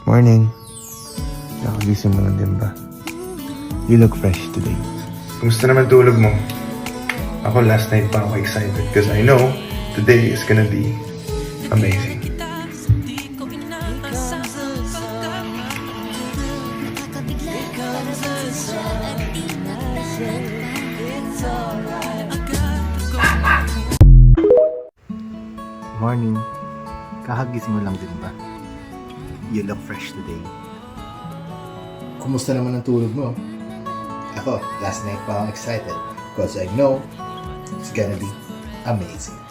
Morning. Nakagising mo lang din ba? You look fresh today. Kumusta naman tulog mo? Ako last night pa ako excited because I know today is gonna be amazing. Morning. Kakagising mo lang din ba? You look fresh today. Kumusta naman ang tulog mo? Ako, last night pa akong excited because I know it's gonna be amazing.